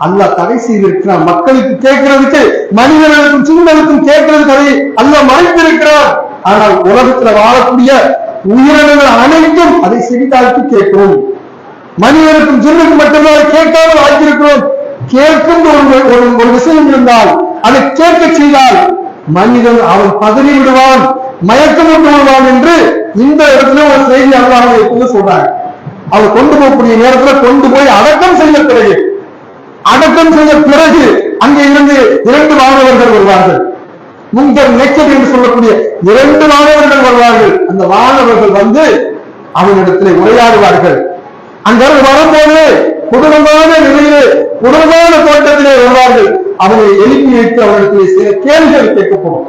அல்லாஹ் தடை செய்திருக்கிறான். மக்களுக்கு கேட்கறதுக்கு, மனிதர்களுக்கும் சின்னங்களுக்கும் கேட்கறதுக்கு அதை அல்லாஹ் மறைத்திருக்கிறான். ஆனால் உலகத்துல வாழக்கூடிய உயிரினங்கள் அனைத்தும் அதை செவிதாழ்த்தி கேட்கிறோம். மனிதனுக்கும் சின்னனுக்கும் மட்டும்தான் கேட்காமல் ஆக்கியிருக்கிறோம். கேட்கும் ஒரு விஷயம் இருந்தால் அதை கேட்க செய்தால் மனிதன் அவன் பதறி விடுவான், மயக்கமிட்டு விடுவான் என்று இந்த இடத்துல ஒரு செய்தி அல்லாஹ் சொல்றாங்க. அவன் கொண்டு போகக்கூடிய நேரத்துல கொண்டு போய் அடக்கம் செய்ய பிறகு அங்கே இருந்து 2 மாணவர்கள் வருவார்கள். முன்கர் நெக்கர் என்று சொல்லக்கூடிய 2 மாணவர்கள் வருவார்கள். அந்த மாணவர்கள் வந்து அவனிடத்தில் உரையாடுவார்கள். அங்க வரும்போது கொடூரமான நிலையிலே, கொடூரமான தோட்டத்திலே வருவார்கள். அவனை எழுப்பி வைத்து அவனிடத்தில் சில கேள்விகள் கேட்கப்படும்.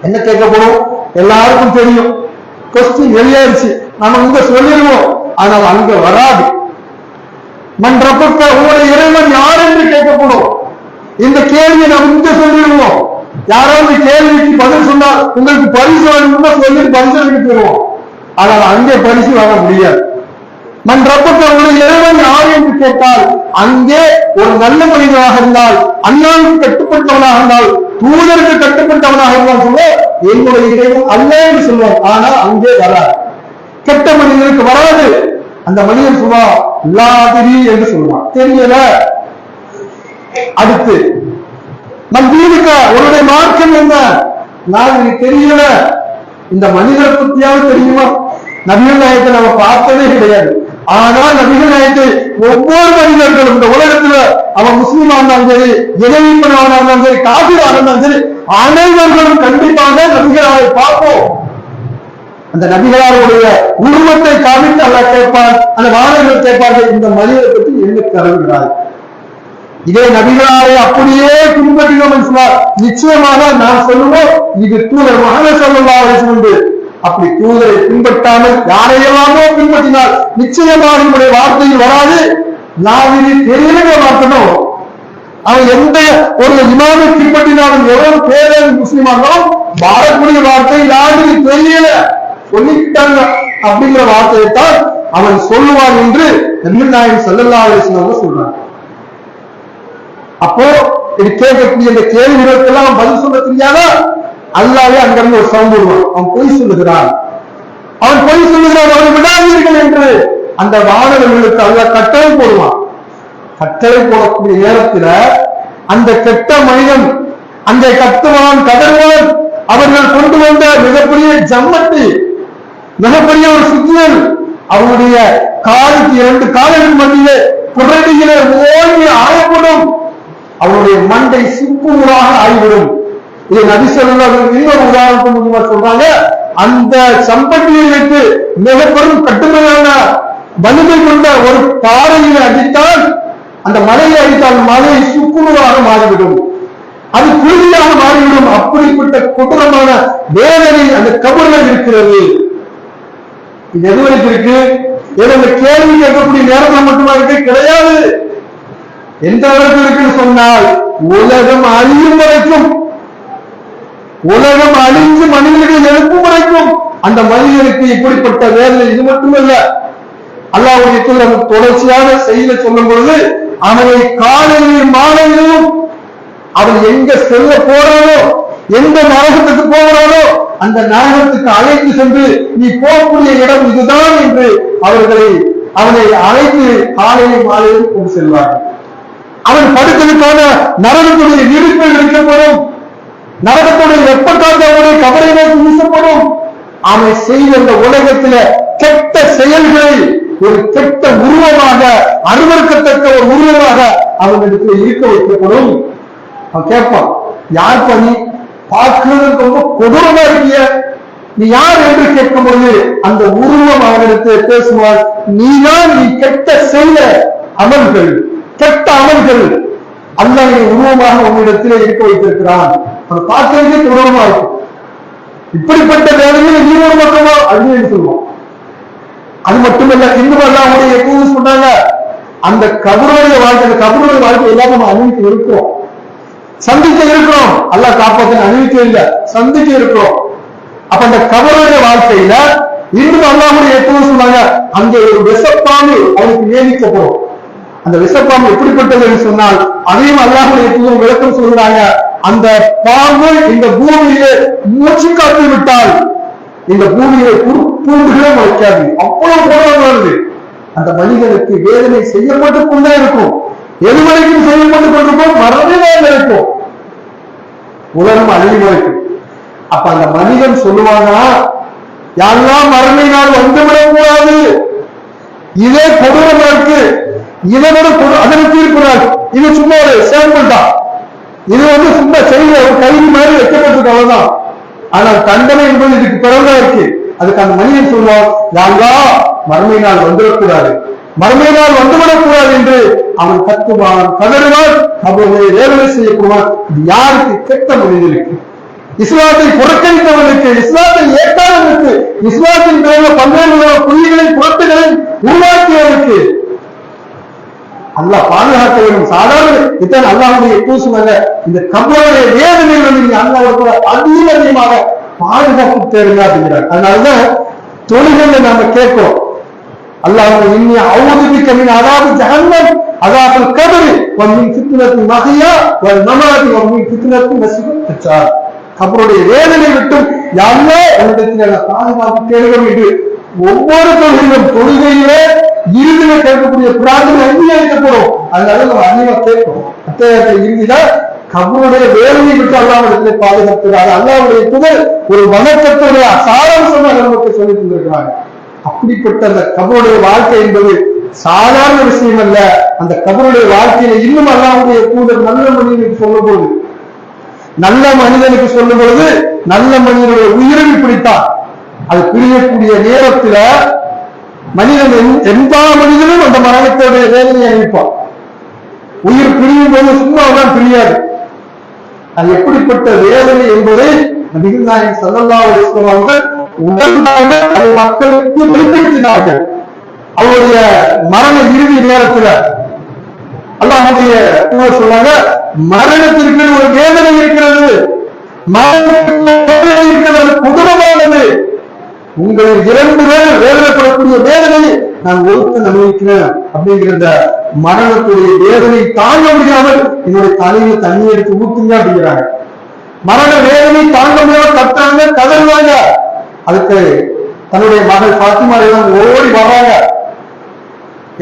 என்ன கேட்கப்படும்? எல்லாருக்கும் தெரியும். கொஸ்டின் வெளியாயிருச்சு, நம்ம இங்க சொல்லிடுவோம், ஆனால் அங்க வராது. மன்றப்பட்ட உங்களுடைய இறைவன் யார் என்று கேட்கப்படும். இந்த கேள்வியை நாம் இங்க சொல்லிடுவோம். யாராவது கேள்விக்கு பதில் சொன்னால் உங்களுக்கு பரிசு வேணும்னா சொல்லி பரிசோதனைக்கு போயிடுவோம். ஆனால் அங்கே பரிசு வாங்க முடியாது. மன்றப்பட்ட உங்களுடைய இறைவன் யார் என்று கேட்டால் அங்கே ஒரு நல்ல மனிதனாக இருந்தால், அல்லாஹ்வுக்கு கட்டுப்பட்டவனாக இருந்தால், தூதருக்கு கட்டுப்பட்டவனாக இருந்தால் சொல்ல என்னுடைய இறைவன் அல்ல என்று சொல்லுவோம். ஆனால் அங்கே வராது. கெட்ட மனிதனுக்கு வராது. அந்த மனிதன் சொல்வா லாதிரி என்று சொல்லுவான், தெரியல. அடுத்து மந்தீனுக்கா உன்னுடைய மார்க்கம் என்ன? நான் தெரியல. இந்த மனிதரை பத்தியாவது தெரியுமா? நபிகள் நாயகத்தை நம்ம பார்த்ததே கிடையாது. ஆனால் நபிகள் நாயகத்தை ஒவ்வொரு மனிதர்களும் இந்த உலகத்துல அவன் முஸ்லீமா இருந்தாலும் சரி, இணைப்பனவனா இருந்தாலும் சரி, காபிரா இருந்தாலும் சரி, அனைவர்களும் கண்டிப்பாக நபிகளாரை பார்ப்போம். அந்த நபிகளாருடைய உருவத்தை காமித்து அல்லாஹ் கேட்பான். அந்த மாணவர்கள் கேட்பார்கள், இந்த மனிதரை பற்றி என்ன கருதுகிறார்? இதே நபிகளாரை அப்படியே பின்பற்றினோம் நிச்சயமாக நான் சொல்லுவோம், இது தூதர் முஹம்மது ஸல்லல்லாஹு அலைஹி வஸல்லம். அப்படி தூதரை பின்பற்றாமல் யாரையெல்லாமோ பின்பற்றினால் நிச்சயமாக நம்முடைய வார்த்தையில் வராது. நாவினி தெரியல வார்த்தனும். அவன் எந்த ஒரு இமாமை பின்பற்றினாலும் எவ்வளவு பேரை முஸ்லிமானாலும் வாழக்கூடிய வார்த்தை யாருக்கு தெரியல சொல்லிட்டாங்க அப்படிங்கிற வார்த்தையைத்தான் அவன் சொல்லுவான் என்று நபிகள் நாயகம் ஸல்லல்லாஹு அலைஹி வஸல்லம் சொல்றாங்க. அப்போ இது கேட்கக்கூடிய இந்த கேள்விகளுக்கெல்லாம் பதில் சொல்ல தெரியாதா? அல்லாஹ்வே அங்கிருந்து ஒரு சவுண்ட் விடுவான், அவன் பொய் சொல்லுகிறான், அவனை விடாதீர்கள் என்று அந்த மாணவர்களுக்கு அல்லாஹ் கட்டளை போடுவான். கட்டளை போடக்கூடிய நேரத்தில் அந்த கெட்ட மனிதன் அங்கே கத்துவான், கதறுவான். அவர்கள் கொண்டு வந்த மிகப்பெரிய ஜம்மத்தை, மிகப்பெரிய ஒரு சிக்னல் அவனுடைய காலுக்கு 2 கால்கள் மத்தியிலே புரடியிலே ஓங்கி ஆயப்படும். அவனுடைய மண்டை சிப்புகளாக ஆகிவிடும். இது நபி ஸல்லல்லாஹு அலைஹி வஸல்லம் இன்னொரு உதாரணத்தை முன்வா சொல்றாங்க. அந்த சம்பட்டியை வைத்து மிக பெரும் கட்டுமையான வலிமை கொண்ட ஒரு பாறையை அடித்தால், அந்த மலையை அடித்தால் மலை சுக்குநூறாக மாறிவிடும், அது குருதியாக மாறிவிடும். அப்படிப்பட்ட கொடூரமான வேதனை அந்த கபரில் இருக்கிறது. இது எது வரைக்கும் இருக்கு? இந்த கேள்வி கேட்கக்கூடிய நேரத்தில் மட்டுமா இருக்கு? கிடையாது. எந்த அளவுக்கு இருக்குன்னு சொன்னால், உலகம் அழியும் வரைக்கும், உலகம் அழிஞ்சு மனிதர்கள் எழுப்பும் வரைக்கும் அந்த மனிதனுக்கு இப்படிப்பட்ட வேதனை. இது மட்டுமல்ல, அல்லாஹ்வுடைய தூதர் தொடர்ச்சியாக செய்தி சொல்லும் பொழுது அவனை காலையிலும் மாலையிலும் அவன் எங்க செல்ல போறானோ, எந்த நரகத்துக்கு போகிறானோ அந்த நரகத்துக்கு அழைத்து சென்று நீ போகக்கூடிய இடம் இதுதான் என்று அவனை அழைத்து காலையிலும் மாலையிலும் கொண்டு செல்வார்கள். அவன் படுத்தலுக்கான நரகத்துடைய இருப்பில் இருக்கப்படும், நரகத்துடைய வெப்பக்காக அவனுடைய கபரை நோக்கி வீசப்படும். அவன் செய்த இந்த உலகத்தில கெட்ட செயல்களை ஒரு கெட்ட உருவமாக, அருவருக்கத்தக்க ஒரு உருவமாக அவனிடத்தில் இருக்க வைக்கப்படும். அவன் கேட்பான், யார் பண்ணி பார்க்கிறது ரொம்ப கொடூரமா இருக்கிய, நீ யார் என்று கேட்கும் பொழுது அந்த உருவம் அவனிடத்து பேசுவார், நீதான் நீ கெட்ட செய்த அமல்கள், கெட்ட அமல்கள் அல்லாஹ் உருவமாக உன்னிடத்திலே இருக்க வைத்திருக்கிறான். அதை பார்க்கறதுக்கே கொடூரமா இருக்கும். இப்படிப்பட்ட வேலையில் நீ ஒரு பக்கமா அப்படின்னு சொல்லுவோம். அது மட்டுமல்ல, இன்னும் அல்லாஹ்வுடைய எப்போது சொன்னாங்க, அந்த கபருடைய வாழ்க்கை, அந்த கபருடைய வாழ்க்கை எல்லாம் நம்ம அனுபவிக்க இருக்கிறோம், சந்திக்க இருக்கிறோம். அல்லாஹ் காப்பாற்ற அனுபவிக்க இல்லை, சந்திக்க இருக்கிறோம். அப்ப அந்த கபருடைய வாழ்க்கையில இன்னும் அல்லாஹ்வுடைய எப்போது சொன்னாங்க, அங்கே ஒரு விஷப்பாம்பு அவனுக்கு நியமிக்கப்படும். அந்த விஷப்பாம்பு எப்படிப்பட்டது சொன்னால் அதையும் அல்லாஹ்வுடைய எப்போதும் விளக்கம் சொல்கிறாங்க. அந்த பாம்பு இந்த பூமியிலே மூச்சு காத்து விட்டால் இந்த பூமியிலே பூண்டுகளே முளைக்காது, அவ்வளவு போராடுவது. அந்த மனிதனுக்கு வேதனை செய்யப்பட்டுக் கொண்டே இருக்கும், எது வரைக்கும் செய்யப்பட்டுக் கொண்டிருக்கும், மரணமே இருக்கும், உலகம் அழிவு வரைக்கும். அப்ப அந்த மனிதன் சொல்லுவானா, யாரெல்லாம் மரணை நாள் வந்துவிடக் கூடாது, இதே கொடூரமா இருக்கு, இதனோட அதனை தீர்க்கிறார், இது சும்மா ஒரு சாம்பிள் தான், இது சும்மா செய்ய ஒரு கைது மாதிரி வைக்கப்பட்டிருக்கு, அவ்வளவுதான். ஆனால் தண்டனை என்பது இதுக்கு பிறகுதான் இருக்கு. அதுக்கு அந்த மனிதன் சொல்லுவான், யாரா மறுமை நாள் வந்துவிடக்கூடாது, மறுமை நாள் வந்துவிடக்கூடாது என்று அவன் கத்துவான், கதறுவான், அவர்களை வேதனை செய்யக்கூடாது. இது யாருக்கு? கெட்ட மனிதனுக்கு, இஸ்லாத்தை புறக்கணித்தவனுக்கு, இஸ்லாத்தை ஏற்காதவனுக்கு, இஸ்லாத்தின் பேரில் பல்வேறு புள்ளிகளை புறத்துகளை உருவாக்கியவனுக்கு அல்லாஹ் பாதுகாக்க வேண்டும். சாதாரண இத்தனை அல்லாஹ்வுடைய கூசுமல்ல, இந்த கபருடைய வேதனைகள் நீங்க அல்லாஹ்வுக்கு அதிகமாக பாதுகாப்பு தேடுங்க அப்படிங்கிறார். அதனாலதான் தொழுகையில நாம கேட்கிறோம், அல்லாஹ் இன்னி அவுதுபிக்க மின் அதாபி ஜஹன்னம் அதாபுல் கபரி வ மின் ஃபித்னத்தில் மஹ்யா வல் மமாதி வ மின் ஃபித்னத்தில் மஸீஹ் தஜ்ஜால். கபருடைய வேதனை விட்டும் யா அல்லாஹ் உன்னிடத்தில் பாதுகாப்பு தேடுகிறோம் என்று ஒவ்வொரு தொழுகையிலே இறுதியில கேட்கக்கூடிய பிரார்த்தனை அங்கீகரிக்கப்படும். அதனால நம்ம அதிகமா கேட்கிறோம். அத்தகைய இறுதியில கபருடைய வேதனை விட்டு அல்லாஹ்விடத்திலே பாதுகாக்கிறார். அல்லாஹ்வுடைய புகழ் ஒரு வணக்கத்துடைய சாராம்சமாக நமக்கு சொல்லித் தந்திருக்கிறாங்க. அப்படிப்பட்ட அந்த கபருடைய வாழ்க்கை என்பது சாதாரண விஷயம் அல்ல. அந்த கபருடைய வாழ்க்கையில இன்னும் அல்லாஹ்வுடைய தூதர் நல்ல மனிதனுக்கு சொல்லும் பொழுது, நல்ல மனிதனுக்கு சொல்லும் பொழுது, நல்ல மனிதனுடைய உயிரை பிடித்தான். அது பிரியக்கூடிய நேரத்துல மனிதன் எந்த மனிதனும் அந்த மரணத்தோடைய வேதனையை அளிப்பான். உயிர் பிரியும் போது சும்மாதான் பிரியாது. அது எப்படிப்பட்ட வேதனை என்பதை நபிகள் நாயகம் ஸல்லல்லாஹு அலைஹி வஸல்லம் அவர்கள் உடனாக மக்களுக்கு வெளிப்படுத்தினார்கள். அவருடைய மரண இறுதி நேரத்துல அல்லாஹ்வுடைய தூதர் சொன்னாங்க, மரணத்திற்கு ஒரு வேதனை இருக்கிறது, மரணத்திற்கு இருக்கிறது கொடூரமானது, உங்களில் 2 பேர் வேதனைப்படக்கூடிய வேதனை நான் ஒருத்தன் அனுபவிக்கிறேன் அப்படிங்கிற மரணத்துடைய வேதனை தாங்க முடியாமல் என்னுடைய தலையில தண்ணி எடுத்து ஊத்துங்க அப்படிங்கிறாங்க. மரண வேதனை தாங்க முடியாமல் கத்துறாங்க, கதறுவாங்க. அதுக்கு தன்னுடைய மகள் பாத்திமா ஓடி வர்றாங்க.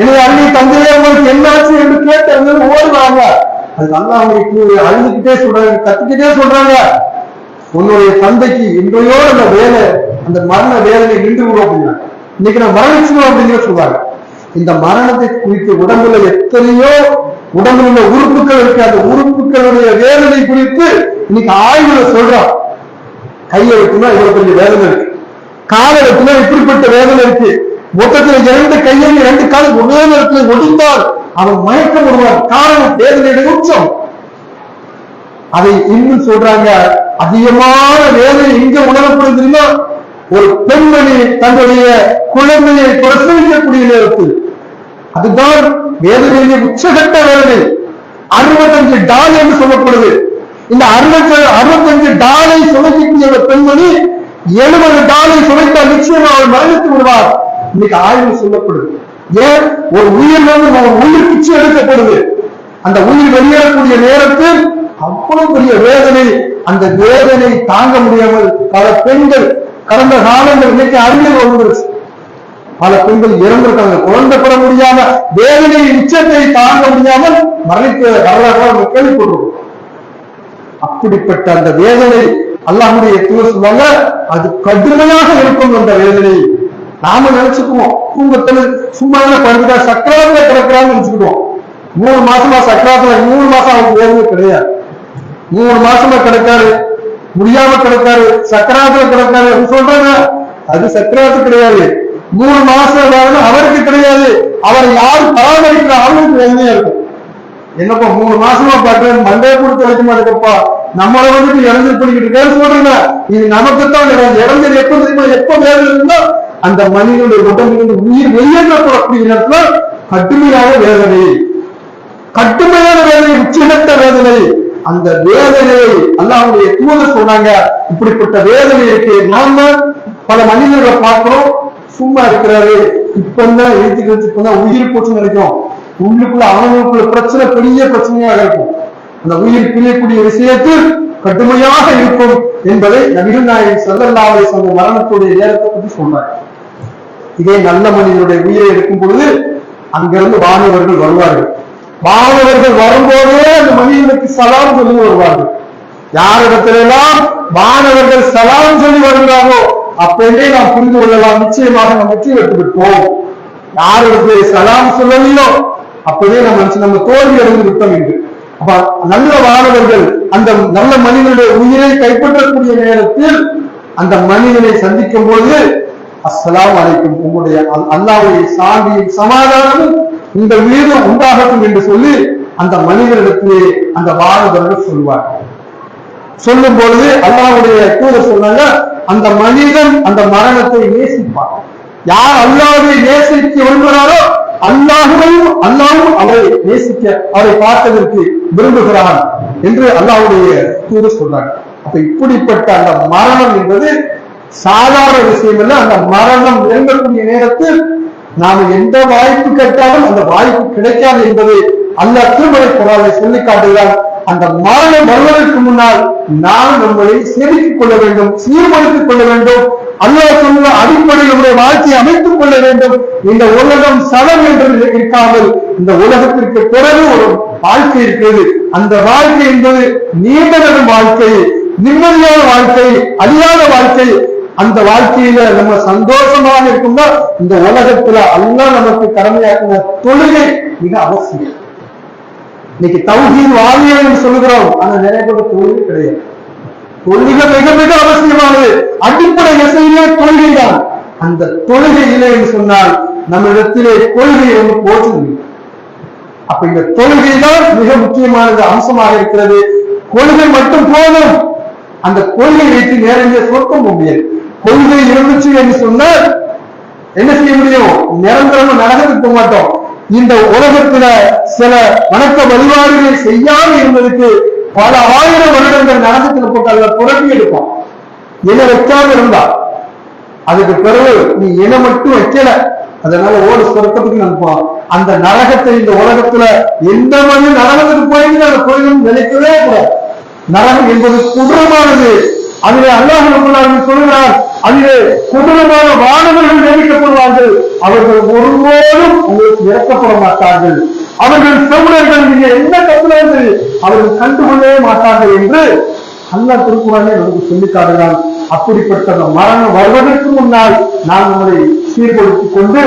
எனது அண்ணி தந்தையே உங்களுக்கு என்னாச்சு என்று கேட்டு ஓடி வராங்க. அதுக்கு அல்லாஹ்வுக்கு அழுதுகிட்டே சொல்றாங்க, கத்திக்கிட்டே சொல்றாங்க, உன்னுடைய தந்தைக்கு இன்றையோடு அந்த வேலை, அந்த மரண வேதனை நின்று விடும் அப்படின்னா, இன்னைக்கு நான் மரணிச்சுடும் அப்படிங்கிற சொல்றாங்க. இந்த மரணத்தை குறித்து உடம்புல எத்தனையோ உடம்புல உள்ள உறுப்புகள் இருக்கு, அந்த உறுப்புகளுடைய வேதனை குறித்து இன்னைக்கு ஆய்வுல சொல்றான். கையை வைக்கணும்னா இவ்வளவு கொஞ்சம் வேதனை இருக்கு, காலை வைக்கணும் இப்படிப்பட்ட வேதனை இருக்கு, மொத்தத்தில் 2 கையை 2 காலம் ஒரே நேரத்தில் ஒடிந்தால் அவன் மயக்கம் வருவான். காரணம் வேதனையுடைய உச்சம். அதை இன்னும் சொல்றாங்க, அதிகமான வேதனை எங்க உணரப்படுது தெரியுமா? ஒரு பெண்மணி தன்னுடைய குழந்தையை பிரசவிக்கக்கூடிய நேரத்தில், அதுதான் வேதனையுடைய உச்சகட்ட வேதனை. 65 டால் என்று சொல்லப்படுது. இந்த 65 டாலை சுமக்கக்கூடிய பெண்மணி 70 டாலை சுமைத்தால் நிச்சயமா அவள் மரணித்து விடுவார். இன்னைக்கு ஆய்வு சொல்லப்படுது. ஏன்? ஒரு உயிர் உயிர் பிச்சு எடுக்கப்படுது. அந்த உயிர் வெளியேறக்கூடிய நேரத்தில் அவ்வளவு பெரிய வேதனை. அந்த வேதனை தாங்க முடியாமல் பல பெண்கள் கடந்த காலங்கள் இன்னைக்கு அறிவியல் வந்துருச்சு, பல பெண்கள் இறந்திருக்காங்க. குழந்தை பெற முடியாம வேதனையின் உச்சத்தை தாங்க முடியாமல் மரணித்து வரலாறு கேள்விப்படுறோம். அப்படிப்பட்ட அந்த வேதனை அல்லாஹ்வுடைய தூதர் சொல்லுவாங்க, அது கடுமையாக இருக்கும். அந்த வேதனை நாம நினைச்சுக்குவோம், தூங்கத்துல சும்மா படுத்துட்டா சக்கராத்துல கிடக்கிறான்னு நினைச்சுக்குவோம். 3 மாசமா சக்கராத்துல 3 மாசம் அவருக்கு வேதனை கிடையாது. 3 மாசமா கிடக்காரு, முடியாம கிடக்காரு, சக்கராத்துல கிடக்காரு சொல்றாங்க. அது சக்கராத்து கிடையாது. 3 மாசம் அவருக்கு கிடையாது. அவர் யார் பராமரிக்கிற அவங்களுக்கு வேதனையா இருக்கும். என்னப்பா 3 மாசமா பாக்குறேன், மண்டையை கொடுத்து வைக்க மாட்டேங்கப்பா, நம்மளை வந்துட்டு இறஞ்சல் பண்ணிக்கிட்டு இருக்காரு சொல்றீங்க. இது நமக்குத்தான் இறஞ்சல் எப்ப தெரியுமா? எப்ப வேதனை இருந்தா அந்த மனிதனுடைய உடம்பிலிருந்து உயிர் வெளியேற்றப்படக்கூடிய நேரத்துல கடுமையான வேதனை, கடுமையான வேதனை, உச்சகட்ட வேதனை. அந்த வேதனையை அல்லாஹ்வுடைய தூதர் சொன்னாங்க, இப்படிப்பட்ட வேதனை இருக்கு. நாம பல மனிதர்களை பார்க்கிறோம், சும்மா இருக்கிறாரு, இப்பதான் எழுத்துக்கிறது, இப்பதான் உயிர் போச்சுன்னு நினைக்கும். உள்ளுக்குள்ள அவங்களுக்குள்ள பிரச்சனை பெரிய பிரச்சனையாக இருக்கும். அந்த உயிர் பிரியக்கூடிய விஷயத்தில் கடுமையாக இருக்கும் என்பதை நபிகள் நாயகம் ஸல்லல்லாஹு அலைஹி வஸல்லம் மரணத்துடைய நேரத்தை பற்றி சொல்றாங்க. இதே நல்ல மனிதனுடைய உயிரை எடுக்கும் பொழுது அங்கிருந்து வானவர்கள் வருவார்கள். வானவர்கள் வரும்போதே அந்த மனிதனுக்கு சலாம் சொல்லி வருவார்கள். யாரிடத்துல எல்லாம் வானவர்கள் சலாம் சொல்லி வருகிறாரோ அப்பவே நாம் புரிந்து கொள்ளலாம், நிச்சயமாக நாம் வெற்றி பெற்று விட்டோம். யாரிடத்துல சலாம் சொல்லலையோ அப்பவே நம்ம தோல்வி அடைந்து விட்டோம் என்று. அப்ப நல்ல வானவர்கள் அந்த நல்ல மனிதனுடைய உயிரை கைப்பற்றக்கூடிய நேரத்தில் அந்த மனிதனை சந்திக்கும் பொழுது அஸ்ஸலாமு அலைக்கும், உங்களுடைய அல்லாஹ்வுடைய சாந்தியும் சமாதானமும் உங்கள் மீது உண்டாகட்டும் என்று சொல்லி அந்த மனிதனிடத்திலே அந்த வானவர்கள் சொல்வார்கள். சொல்லும் பொழுது அல்லாஹ்வுடைய தூதர் சொன்னாங்க, அந்த மனிதன் அந்த மரணத்தை நேசிப்பார். யார் அல்லாஹ்வை நேசிக்க விரும்புகிறாரோ அல்லாஹ்வும் அவரை நேசிக்க, அவரை பார்ப்பதற்கு விரும்புகிறான் என்று அல்லாஹ்வுடைய தூதர் சொல்றாங்க. அப்ப இப்படிப்பட்ட அந்த மரணம் என்பது சாதாரண விஷயம் இல்லை. அந்த மரணம் நெருங்கக்கூடிய நேரத்தில் நாம எந்த வாய்ப்பு கேட்டாலும் அந்த வாய்ப்பு கிடைக்காது என்பதை அல்லாஹ் திருமறை குர்ஆனிலே சொல்லி காட்டுகிறார். அந்த மரணம் வருவதற்கு முன்னால் நாம் நம்மளை செதுக்கிக் கொள்ள வேண்டும், சீர்படுத்திக் கொள்ள வேண்டும். அல்லாஹ் சொன்ன அடிப்படையில் நம்முடைய வாழ்க்கையை அமைத்துக் கொள்ள வேண்டும். இந்த உலகம் சலம் என்று இருக்காமல் இந்த உலகத்திற்கு பிறகு ஒரு வாழ்க்கை இருக்கிறது. அந்த வாழ்க்கை என்பது நீண்ட நெடும் வாழ்க்கை, நிம்மதியான வாழ்க்கை, அழியாத வாழ்க்கை. அந்த வாழ்க்கையில நம்ம சந்தோஷமாக இருக்கும்னா இந்த உலகத்துல அல்லாஹ் நமக்கு கடமையாக்கின தொழுகை மிக அவசியம். இன்னைக்கு தௌஹீத் வாலியம் சொல்லுகிறோம், ஆனா நிறைய பேர் தொழுகை கிடையாது. தொழுகை மிக மிக அவசியமானது. அடிப்படை விஷயமே தொழுகை தான். அந்த தொழுகை இல்லை என்று சொன்னால் நம்ம இடத்திலே கொள்கை ஒன்று போச்சு. அப்ப இந்த தொழுகை தான் மிக முக்கியமானது அம்சமாக இருக்கிறது. கொள்கை மட்டும் போதும், அந்த கொள்கை வைத்து நேரடியாக சொர்க்கம் முடியாது. கொள்கை இருந்துச்சு என்று சொன்னால் என்ன செய்ய முடியும்? நிரந்தரமா நரகத்துக்கு போக மாட்டோம். இந்த உலகத்துல சில வணக்க வழிபாடுகளை செய்யாம இருந்ததுக்கு பல ஆயிரம் வருடங்கள் நரகத்துல போட்டு அதுல புரட்டி எடுப்போம். இன வைக்காம இருந்தா அதுக்கு பிறகு நீ இன மட்டும் வைக்கல, அதனால ஓடு சொர்க்கத்துக்கு அனுப்புவான். அந்த நரகத்தை இந்த உலகத்துல எந்த மணி நரகத்துக்கு போயிருந்து அந்த கோயிலும் நினைக்கவே கூடாது. நரகம் என்பது கொடூரமானது. அதிலே அல்லாஹ் ரப்பல் ஆலமீன் சொல்கிறார், அதிலே கொடூரமான வானவர்கள் நியமிக்கப்படுவார்கள். அவர்கள் ஒருபோதும் உங்களுக்கு இறக்கப்பட மாட்டார்கள். அவர்கள் செவிடர்கள், நீங்க என்ன கத்துறது அவர்கள் கண்டுகொள்ளவே மாட்டார்கள் என்று அல்லாஹ் திருக்குறானிலே நமக்கு சொல்லி காட்டுகிறான். அப்படிப்பட்ட மரணம் வருவதற்கு முன்னால் நாம் நம்மை சீர்படுத்திக் கொண்டு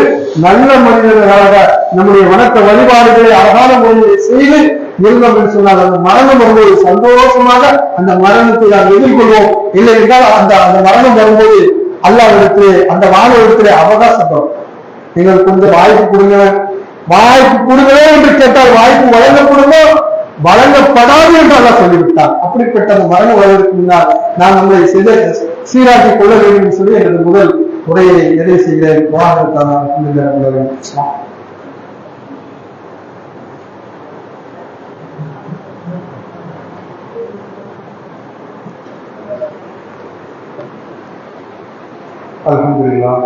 நல்ல மனிதர்களாக நம்முடைய வணக்க வழிபாடுகளை அழகான முறையை செய்து இருந்தோம் என்று சொன்னால் அந்த மரணம் வரும்போது சந்தோஷமாக அந்த மரணத்தை நாம் எதிர்கொள்வோம். இல்லை என்றால் அந்த மரணம் வரும்போது அல்லாஹ்விடத்திலே அந்த வானவரிடத்திலே அவகாசம் தரும். நீங்கள் கொஞ்சம் வாய்ப்பு கொடுங்க, வாய்ப்பு கொடுங்களே என்று கேட்டால் வாய்ப்பு வழங்கப்படுமோ வழங்கப்படாது என்று அல்லாஹ் சொல்லிவிட்டார். அப்படிப்பட்ட அந்த மரணம் வருவதற்கு முன்னால் நாம் நம்மை சீராக்கிக் கொள்ள வேண்டும் என்று சொல்லி எனது முதல் உரையை நிறைவு செய்கிறேன். அல்ஹம்துலில்லாஹ்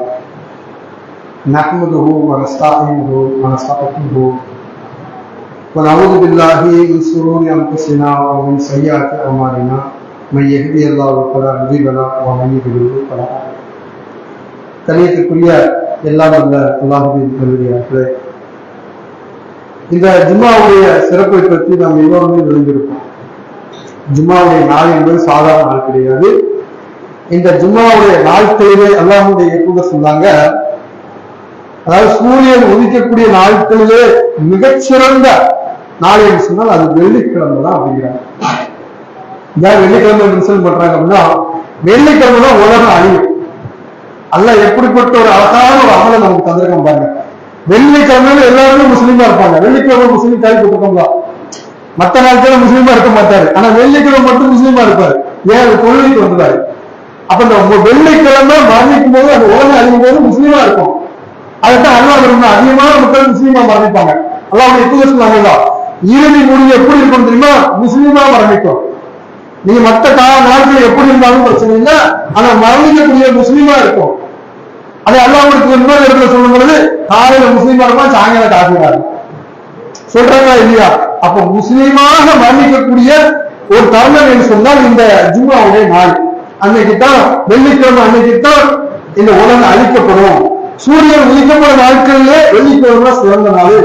நஹ்மதுஹு வ நஸ்தஈனுஹு வ நஸ்தக்ஃபிருஹு வ நஊது பில்லாஹி மின் ஷுரூரி அன்ஃபுஸினா வ மின் ஸய்யிஆத்தி அமாலினா மை யஹ்திஹில்லாஹு ஃபலா முதில்ல லஹு வ மை யுத்லில் ஃபலா ஹாதிய லஹு. கண்ணியத்திற்குரிய எல்லாம் வல்ல அல்லாஹ்வின் நல்லடியார்களே, இந்த ஜும்மாவுடைய சிறப்பை பற்றி நாம் எல்லோருமே விளங்கியிருப்போம். ஜும்மாவுடைய நாள் என்பது சாதாரண நாள் கிடையாது. இந்த ஜும்மாவுடைய நாட்களிலே அல்லாஹ்வுடைய தூதர் சொன்னாங்க, அதாவது சூரியன் உதிக்கக்கூடிய நாட்களிலே மிகச்சிறந்த நாள் என்று சொன்னால் அது வெள்ளிக்கிழமை தான் அப்படிங்கிறாங்க. ஏன் வெள்ளிக்கிழமை மென்ஷன் பண்றாங்க அப்படின்னா, வெள்ளிக்கிழமை தான் உலகம் அழியும். அல்லாஹ் எப்படிப்பட்ட ஒரு அழகான ஒரு அமலை நமக்கு தந்திருக்கோம் பாருங்க. வெள்ளிக்கிழமையில எல்லாருமே முஸ்லீமா இருப்பாங்க. வெள்ளிக்கிழமை முஸ்லீம் தாய் போட்டுக்கோங்க. மற்ற நாட்கள் முஸ்லீமா இருக்க மாட்டாரு, ஆனா வெள்ளிக்கிழமை மட்டும் முஸ்லீமா இருப்பாரு. ஏன் தொழுகைக்கு வந்துட்டாரு. அப்ப இந்த வெள்ளிக்கிழமை மரணிக்கும் போது அந்த உலகம் அழியும் போது முஸ்லீமா இருக்கும். அதுதான் அல்லாஹ் விரும்பினா அதிகமான மக்கள் முஸ்லீமா மரணிப்பாங்க. அல்லாஹ்வுடைய தூதர் சொன்னாங்க, இறுதி முடிவு எப்படி இருக்கும் தெரியுமா? முஸ்லீமா மரணிக்கும். நீங்க மற்ற நாட்கள் எப்படி இருந்தாலும் பிரச்சனை இல்லை, ஆனா மரணிக்கக்கூடிய முஸ்லீமா இருக்கும். அதை அல்லாஹ்வுடைய இன்னொரு இடத்துல சொல்லும் பொழுது காலையில முஸ்லீமா இருப்பான், சாயங்காலம் காஃபிரா சொல்றாங்களா இல்லையா? அப்ப முஸ்லீமாக மரணிக்கக்கூடிய ஒரு தருணம் என்று சொன்னால் இந்த ஜும்மாவுடைய நாள். அன்னைக்குத்தான் வெள்ளிக்கிழமை, அன்னைக்குத்தான் இந்த உலகம் அழிக்கப்படும். சூரியன் உதிக்கப்பட நாட்களிலே வெள்ளிக்கிழமை சிறந்த நாள்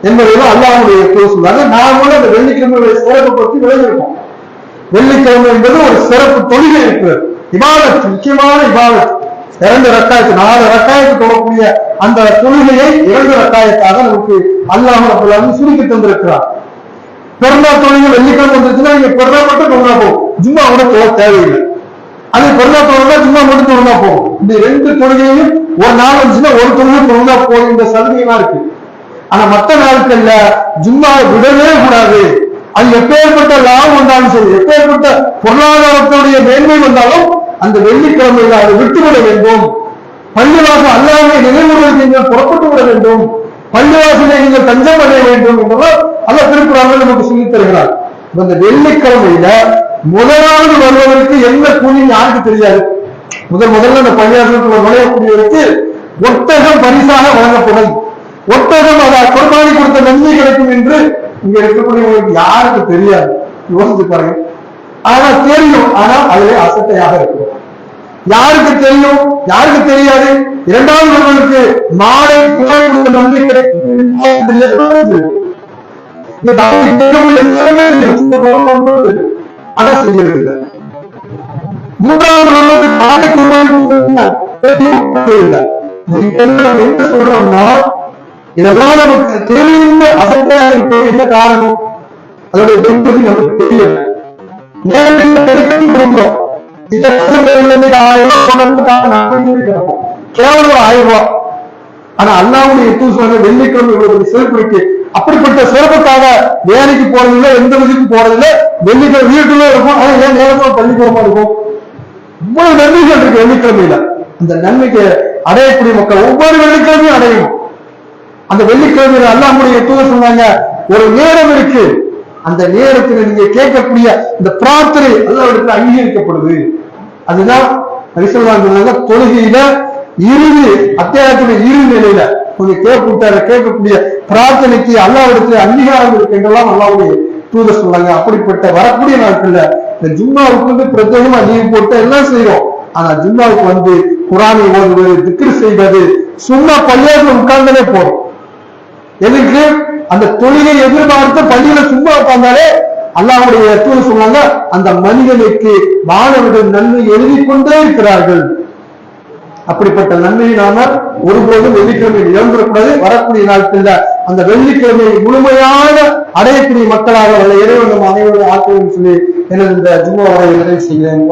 என்பதைதான் அல்லாஹ்வுடைய தூதர் சொல்றாங்க. நாம அந்த வெள்ளிக்கிழமையுடைய சிறப்பை பற்றி விளைஞ்சிருக்கோம். வெள்ளிக்கிழமை என்பது ஒரு சிறப்பு தொழுகை இருக்கிறது. இபாதத், முக்கியமான இபாதத். 2 ரக்காயத்து 4 ரக்காயத்து தொடரக்கூடிய அந்த தொழுகையை 2 ரக்காயத்தாக நமக்கு அல்லாஹ் ரப்பல் ஆலமீன் சுருக்கி தந்திருக்கிறார். பெருநா தொழுகை வெள்ளிக்கிழமை வந்துச்சுன்னா நீங்க பெருநா மட்டும் தொழுனா போகும், ஜும்மா கூட போக தேவையில்லை. அது பெருநா தொழுனா ஜும்மா மட்டும் தொழுனா போகும். இந்த 2 தொழுகையும் ஒரு நாள் வந்துச்சுன்னா ஒரு தொழுகை தொழுனா போகும். இந்த சலுகைலாம் இருக்கு. ஆனா மற்ற நாட்கள்ல ஜும்மாவை விடவே கூடாது. அது எப்பேற்பட்ட லாபம் வந்தாலும் சரி, எப்பேற்பட்ட பொருளாதாரத்துடைய மேன்மை வந்தாலும் அந்த வெள்ளிக்கிழமையில அதை விட்டுவிட வேண்டும். பள்ளிவாசல் அல்லாஹ்வை நினைவுறுவதற்கு நீங்கள் புறப்பட்டு விட வேண்டும். பள்ளிவாசலை நீங்கள் தஞ்சம் அடைய வேண்டும் என்றெல்லாம் அல்லாஹ் திருக்குறானில் நமக்கு சொல்லித் தருகிறார். இந்த வெள்ளிக்கிழமையில முதலாவது வருவதற்கு என்ன கூலி யாருக்கு தெரியாது. முதல்ல அந்த பள்ளிவாசலுக்குள்ள நுழையக்கூடியவருக்கு ஒட்டகம் பரிசாக வழங்கப்படும். ஒட்டகம் அதை குர்பானி கொடுத்த நன்மை கிடைக்கும் என்று இங்க இருக்கக்கூடியவங்களுக்கு யாருக்கு தெரியாது. யோசிச்சு பாருங்க. ஆனா தெரியும், ஆனா அதுவே அசட்டையாக இருக்கும். யாருக்கு தெரியும், யாருக்கு தெரியாது? 2வது ஒருவருக்கு மாலை கொடுத்த நன்மை கிடைக்கும். 3வது ஒருவருக்கு மாலை என்ன சொல்றோம்னா, இதெல்லாம் நமக்கு தெரிந்த அசட்டையாக இருக்க என்ன காரணம்? அதோடைய பெண்பதி நமக்கு தெரியல. கேவலம் 1000 ரூபாய். ஆனா அல்லாஹ்வுடைய தூதர் வெள்ளிக்கிழமை இவ்வளவு சிறப்பு இருக்கு. அப்படிப்பட்ட சிறப்புக்காக வேலைக்கு போறதில்லை, எந்த விதிக்கும் போறதில்லை. வெள்ளிக்கிழமை வீட்டுல இருக்கும். ஆனா ஏன் நேரமா பள்ளிக்கூடமா இருக்கும்? இவ்வளவு நன்மைகள் இருக்கு வெள்ளிக்கிழமையில. அந்த நன்மைக்கு அடையக்கூடிய மக்கள் ஒவ்வொரு வெள்ளிக்கிழமையும் அடையணும். அந்த வெள்ளிக்கிழமையில அல்லாஹ்வுடைய தூதர் சொன்னாங்க, ஒரு நேரம் இருக்கு, அந்த நேரத்தில் நீங்க கேட்கக்கூடிய இந்த பிரார்த்தனை அல்லாஹ்விடத்தில் அங்கீகரிக்கப்படுது. அதுதான் சொன்னாங்க, தொழுகையில இறுதி அத்தியாயத்துடைய இறுதி நிலையில கொஞ்சம் கேட்கக்கூடிய பிரார்த்தனைக்கு அல்லாஹ்விடத்தில் அங்கீகாரம் இருக்கு என்றெல்லாம் அல்லாஹ்வுடைய தூதர் சொன்னாங்க. அப்படிப்பட்ட வரக்கூடிய நாட்கள்ல இந்த ஜும்மாவுக்கு வந்து பிரத்யேகமா லீவ் போட்டு எல்லாம் செய்யறோம். ஆனா ஜும்மாவுக்கு வந்து குர்ஆனை ஓதுவது, திக்ர் செய்வது, சும்மா பள்ளியாசல் உட்கார்ந்தாலே போறோம். எதுக்கு? அந்த தொழிலை எதிர்பார்த்து பள்ளியில சும்மா உட்கார்ந்தாலே அல்லாஹ்வுடைய தூதர் சொன்னாங்க, அந்த மனிதனுக்கு மாணவர்கள் நன்மை எழுதி கொண்டே இருக்கிறார்கள். அப்படிப்பட்ட நன்மையை நாம ஒருபோதும் வெள்ளிக்கிழமையில் இழந்துடக்கூடாது. வரக்கூடிய நாட்கள்ல அந்த வெள்ளிக்கிழமையை முழுமையாக அடையக்கூடிய மக்களாக இறைவன் நம் அனைவரும் ஆக்குவோம் சொல்லி எனது இந்த ஜும்மா உரையை நிறைவு செய்கிறேன்.